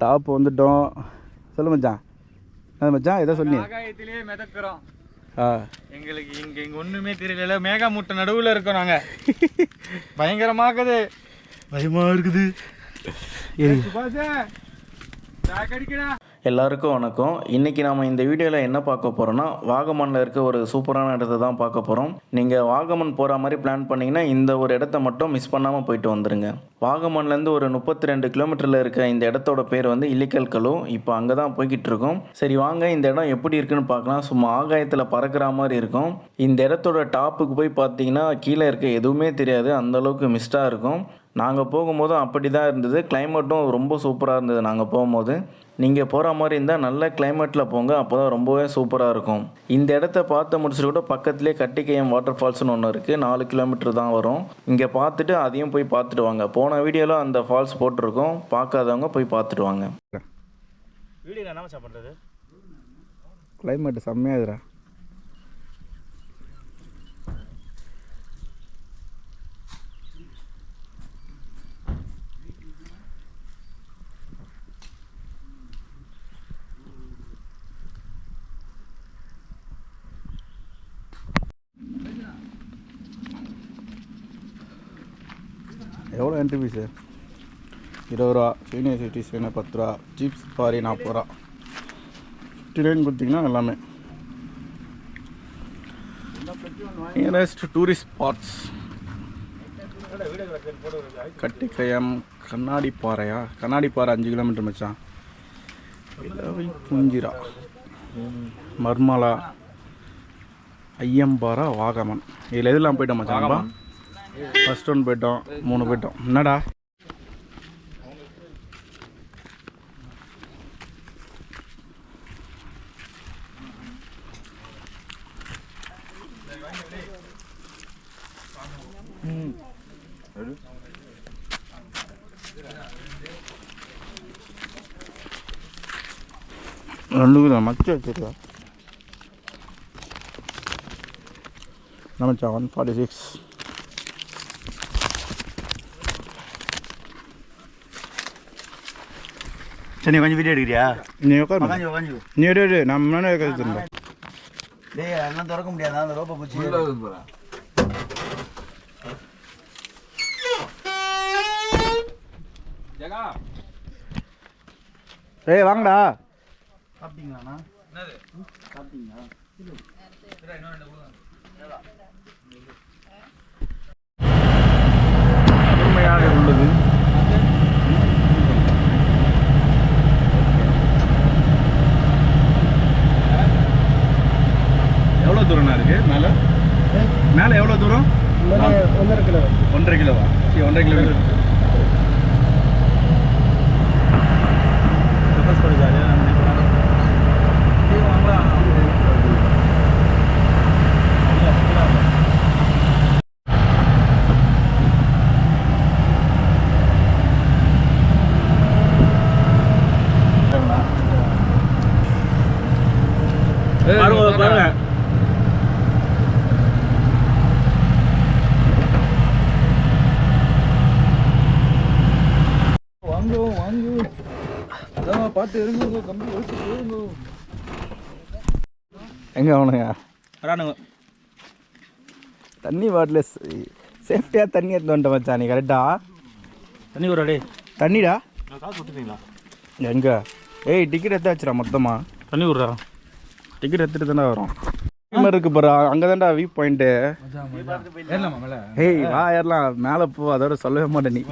Top வந்துட்டோம். சொல்லு மச்சான். அது மச்சான் எதை சொல்லி ஆகாயத்திலேயே மிதக்கிறோம். எங்களுக்கு இங்க ஒண்ணுமே தெரியல. மேகா மூட்டை நடுவுல இருக்கோம் நாங்க. பயங்கரமாக்குது, பயமா இருக்குது. எல்லாருக்கும் வணக்கம். இன்றைக்கி நாம் இந்த வீடியோவில் என்ன பார்க்க போகிறோன்னா, வாகமனில் இருக்க ஒரு சூப்பரான இடத்த தான் பார்க்க போகிறோம். நீங்கள் வாகமன் போகிற மாதிரி பிளான் பண்ணிங்கன்னா இந்த ஒரு இடத்த மட்டும் மிஸ் பண்ணாமல் போயிட்டு வந்துடுங்க. வாகமன்லேருந்து ஒரு 32 கிலோமீட்டரில் இருக்க இந்த இடத்தோட பேர் வந்து இல்லிக்கல் கலு. இப்போ அங்கே தான் போய்கிட்டு இருக்கோம். சரி வாங்க இந்த இடம் எப்படி இருக்குன்னு பார்க்கலாம். சும்மா ஆகாயத்தில் பறக்கிற மாதிரி இருக்கும். இந்த இடத்தோட டாப்புக்கு போய் பார்த்தீங்கன்னா கீழே இருக்க எதுவுமே தெரியாது, அந்தளவுக்கு மிஸ்டாக இருக்கும். நாங்கள் போகும்போதும் அப்படி தான் இருந்தது. கிளைமேட்டும் ரொம்ப சூப்பராக இருந்தது. நாங்கள் போகும்போது நீங்கள் போகிற மாதிரி இருந்தால் நல்ல கிளைமேட்டில் போங்க, அப்போ தான் ரொம்பவே சூப்பராக இருக்கும். இந்த இடத்த பார்த்து முடிச்சுட்டு கூட பக்கத்துலேயே கட்டிக்கையம் வாட்டர் ஃபால்ஸ்னு ஒன்று இருக்குது. 4 கிலோமீட்டர் தான் வரும். இங்கே பார்த்துட்டு அதையும் போய் பார்த்துட்டு வாங்க. போன வீடியோவில் அந்த ஃபால்ஸ் போட்டிருக்கோம், பார்க்காதவங்க போய் பார்த்துட்டு வாங்க. வீடியோ என்ன பண்ணுறது? கிளைமேட் செம்மையாதுரா. எவ்வளோ என்ட்ரி ஃபீஸு? 20 ரூபா. சீனியர் சிட்டிசன் 10 ரூபா. ஜீப் சஃபாரி 40 ரூபா. 59 கொடுத்தீங்கன்னா எல்லாமே. நியரஸ்ட் டூரிஸ்ட் ஸ்பாட்ஸ் கட்டிக்கையம், கண்ணாடி பாறையா? கண்ணாடி பாறை 5 கிலோமீட்டர் மச்சான். இலவை புஞ்சிரா, மர்மலா, ஐயம்பாரா, வாகமன். இதில் எதெல்லாம் போயிட்டோம் மச்சான்பா? ஃபர்ஸ்ட் ஒன் போயிட்டோம், 3 போயிட்டோம். என்னடா ரெண்டுக்கு மச்ச வச்சிருக்கா நமச்சா. 146. சரி கொஞ்சம் வீடியோ எடுக்கிறியா? நீ உட்காந்து நீ எடு. நான் முன்னாடி உட்காந்துருந்தேன். டேய் அதெல்லாம் திறக்க முடியாது, அந்த ரோப்பை பிடிச்சி. ஏய் வாங்கடா. சாப்பிட்டீங்களாண்ணா? என்னது சாப்பிட்டீங்களா? உண்மையாக உள்ளது. எவ்வளோ தூரம்ண்ணா இருக்கு மேலே? மேலே எவ்வளோ தூரம்? 1.5 கிலோ. 1.5 கிலோவா? சரி 1.5 கிலோமீட்டர். எங்க அவனுங்க தண்ணி பாட்டில் சேஃப்டியாக தண்ணி எடுத்து வந்துட்ட மச்சான். நீ கரெக்டா தண்ணி ஒரு அடே தண்ணிடா. காசு விட்டுட்டீங்களா? எங்க? ஏய் டிக்கெட் எடுத்து வச்சுடா மொத்தமா. தண்ணி விட்றா. டிக்கெட் எடுத்துட்டு தானே வரும். இருக்கு பாரு, அங்கே தான்டா வியூ பாயிண்ட்டு. ஏய் வா ஏறலாம். மேலே போ, அதோட சொல்லவே மாட்டேன் நீ.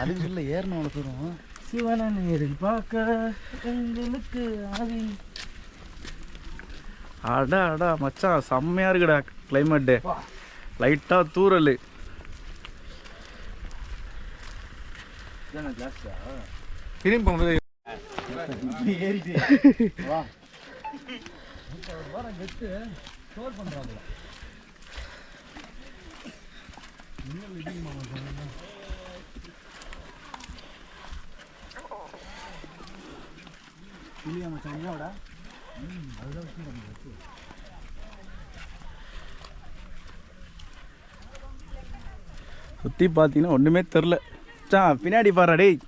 அதுக்கு சொல்ல ஏறணும் அவ்வளோ தூரம். சிவன நேரில் பார்க்க எங்களுக்கு ஆவி. அடா அடா மச்சான் செம்மையாக இருக்குடா கிளைமேட்டு. லைட்டாக தூரல். திரும்பி போகும்போது சுற்றி பார்த்தீங்கன்னா ஒன்றுமே தெரில. மச்சான் பின்னாடி பாரு டேய்.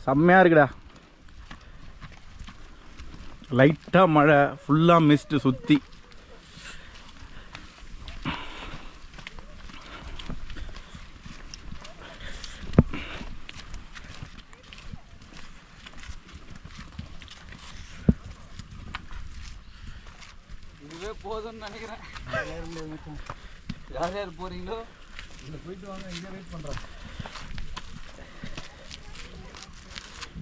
செம்மையாக இருக்குடா. லைட்டாக மழை, ஃபுல்லாக மிஸ்ட்டு சுற்றி. இதுவே போதும்னு நினைக்கிறேன். யார் யார் போகிறீங்களோ இங்கே போயிட்டு வாங்க, இங்கே வெயிட் பண்ணுறேன்.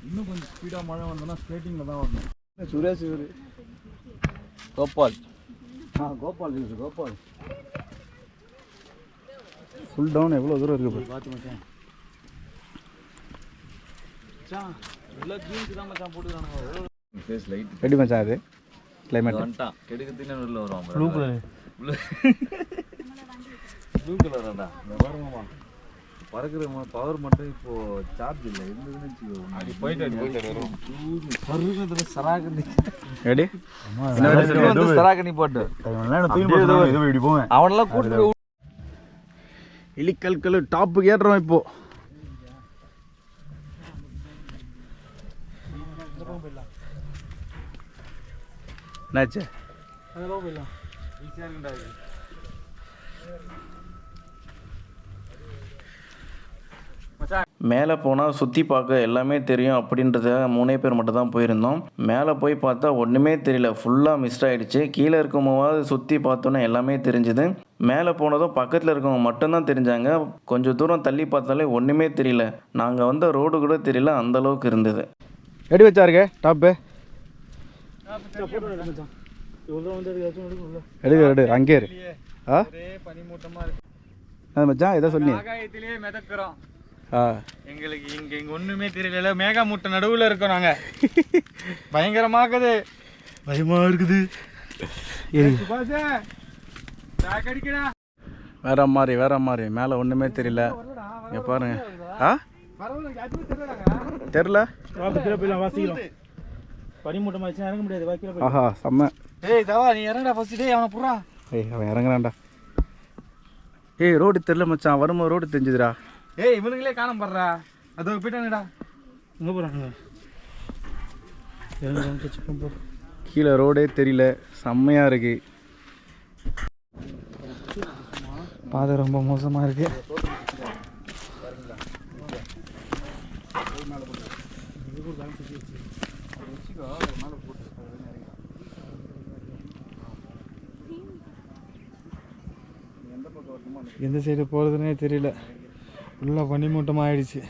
இன்னும் கொஞ்சம் ஸ்பீடாக மழை வந்தோன்னா ஸ்கேட்டிங்கில் தான் வரணும். சுரேஷ் இவர் கோபால். கோபால் இது கோபால். ஃபுல் டவுன் எவ்வளோ தூரம் இருக்குது பார்த்து மச்சான். மச்சான் எல்லாம் ஜீன்ஸ் தான் மச்சான் போட்டுக்கிறானுங்க. ஃபேஸ் லைட் எப்படி மச்சான் அது கிளைமேட் வந்துட்டான். கெடுக்கிறதுன்னு வெளில வருவான். ப்ளூ கலர் ப்ளூ கலராடா. இந்த பாருங்கம்மா பறக்கிற பவர் மட்டும் இப்போ சார்ஜ் இல்லை. இருந்ததுன்னு போயிட்டு சராகனி எடி சராகனி போட்டு அவனெல்லாம் கூட்டு இலிக்கல்கல் டாப்புக்கு ஏறுறோம் இப்போ. என்னாச்சு? மேலே போனால் சுற்றி பார்க்க எல்லாமே தெரியும் அப்படின்றத 3 பேர் மட்டும் தான் போயிருந்தோம். மேலே போய் பார்த்தா ஒன்றுமே தெரியல, ஃபுல்லாக மிஸ் ஆகிடுச்சு. கீழே இருக்கும்போது சுற்றி பார்த்தோன்னே எல்லாமே தெரிஞ்சுது. மேலே போனதும் பக்கத்தில் இருக்கவங்க மட்டும்தான் தெரிஞ்சாங்க. கொஞ்சம் தூரம் தள்ளி பார்த்தாலே ஒன்றுமே தெரியல. நாங்கள் வந்த ரோடு கூட தெரியல, அந்தளவுக்கு இருந்தது. எடி வச்சாருங்க டாப்பு எடு அங்கே இரு. பனிமூட்டமா இருக்கு. அது மச்சான் எதை சொன்னீங்க? ஆகாயத்திலேயே மிதக்கிறோம். எங்களுக்கு இங்க ஒண்ணுமே தெரியல. மேகமூட்ட நடுவுல இருக்கோம் நாங்க. பயங்கரமாக்குது, பயமா இருக்குது. வேற மாதிரி மேலே ஒன்றுமே தெரியல. இங்கே பாருங்க. தெரில பனிமூட்டமாச்சு, இறங்க முடியாது. ஆஹா செம்ம. ஏய் தவா நீ இறங்கடா ஃபர்ஸ்ட். டேய் அவனை புறா. ஏய் அவன் இறங்குறான்டா. ஏய் ரோடு தெரில மச்சான், வரும்போது ரோடு தெரிஞ்சுதுடா. ஏய் இவனுங்களே காணம் படுறா. அதோ போயிட்டானுடா. எங்கே போகிறாங்க? கீழே ரோடே தெரியல, செம்மையாக இருக்கு. பாதை ரொம்ப மோசமாக இருக்கு. எந்த சைடு போகிறதுனே தெரியல, ஃபுல்லாக பனிமூட்டமாக ஆயிடுச்சு.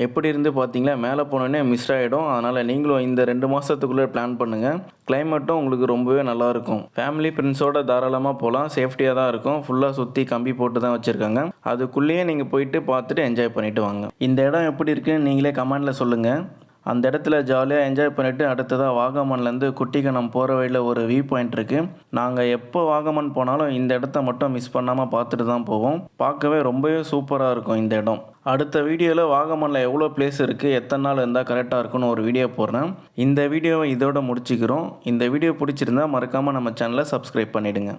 எப்படி இருந்து பார்த்தீங்களா, மேலே போனோடனே மிஸ் ஆகிடும். அதனால் நீங்களும் இந்த 2 மாதத்துக்குள்ளே பிளான் பண்ணுங்கள். கிளைமேட்டும் உங்களுக்கு ரொம்பவே நல்லாயிருக்கும். ஃபேமிலி ஃப்ரெண்ட்ஸோடு தாராளமாக போகலாம், சேஃப்டியாக தான் இருக்கும். ஃபுல்லாக சுற்றி கம்பி போட்டு தான் வச்சுருக்காங்க. அதுக்குள்ளேயே நீங்கள் போயிட்டு பார்த்துட்டு என்ஜாய் பண்ணிவிட்டு வாங்க. இந்த இடம் எப்படி இருக்குன்னு நீங்களே கமெண்டில் சொல்லுங்கள். அந்த இடத்துல ஜாலியாக என்ஜாய் பண்ணிவிட்டு அடுத்ததாக வாகமன்லேருந்து குட்டிக்கனம் போகிற வழியில் ஒரு வியூ பாயிண்ட் இருக்குது. நாங்கள் எப்போ வாகமன் போனாலும் இந்த இடத்த மட்டும் மிஸ் பண்ணாமல் பார்த்துட்டு தான் போவோம். பார்க்கவே ரொம்பவே சூப்பராக இருக்கும் இந்த இடம். அடுத்த வீடியோவில் வாகமனில் எவ்வளோ பிளேஸ் இருக்குது, எத்தனை நாள் இருந்தால் கரெக்டாக இருக்குன்னு ஒரு வீடியோ போடுறேன். இந்த வீடியோவை இதோட முடிச்சுக்கிறோம். இந்த வீடியோ பிடிச்சிருந்தா மறக்காமல் நம்ம சேனலை சப்ஸ்கிரைப் பண்ணிவிடுங்க.